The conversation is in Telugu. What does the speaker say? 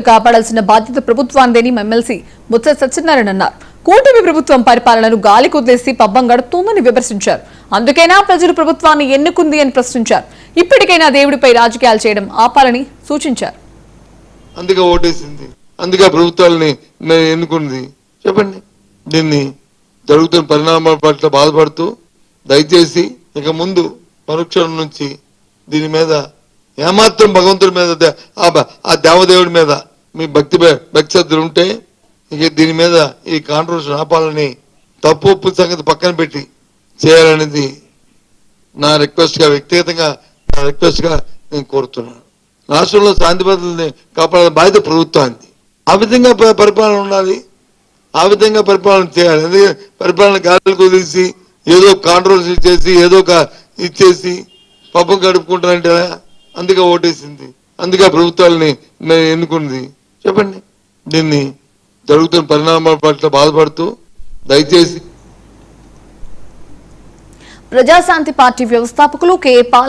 కాపాడాల్సిన బాధ్యత ప్రభుత్వాందేని ఎమ్మెల్సీ బొత్స సత్యనారాయణ అన్నారు. కూటమి ప్రభుత్వం పరిపాలనను గాలి కుదిలేసి పబ్బం గడుపుతోందని విమర్శించారు. అందుకైనా ప్రజలు ప్రభుత్వాన్ని ఎన్నుకుంది అని ప్రశ్నించారు. ఇప్పటికైనా దేవుడిపై రాజకీయాలు చేయడం ఆపాలని సూచించారు. అందుకే ఓటేసింది, అందుకే ప్రభుత్వాలని ఎన్నుకుంది. చెప్పండి, దీన్ని జరుగుతున్న పరిణామాల పట్ల బాధపడుతూ దయచేసి ఇక ముందు పరోక్షం నుంచి దీని మీద ఏమాత్రం భగవంతుడి మీద ఆ దేవదేవుడి మీద మీ భక్తి శ్రద్ధలు ఉంటే ఇక దీని మీద ఈ కాంట్రవర్సీ ఆపాలని తప్పు ఒప్పు సంగతి పక్కన పెట్టి చేయాలనేది నా రిక్వెస్ట్ గా, వ్యక్తిగతంగా నా రిక్వెస్ట్ గా నేను కోరుతున్నాను. రాష్ట్రంలో శాంతి భద్రతని కాపాడే బాధ్యత ప్రభుత్వానికి. ఆ విధంగా పరిపాలన ఉండాలి, ఆ విధంగా పరిపాలన చేయాలి. ఎందుకంటే పరిపాలన గాలికి వదిలేసి ఏదో కాంట్రవర్సీ చేసి ఏదో ఒక ఇచ్చేసి పబ్బం గడుపుకుంటారంటే అందుకే ఓటేసింది, అందుకే ప్రభుత్వాలని ఎన్నుకుంది. చెప్పండి, దీన్ని జరుగుతున్న పరిణామాల పట్ల బాధపడుతూ దయచేసి ప్రజాశాంతి పార్టీ వ్యవస్థాపకులు కె. పాల్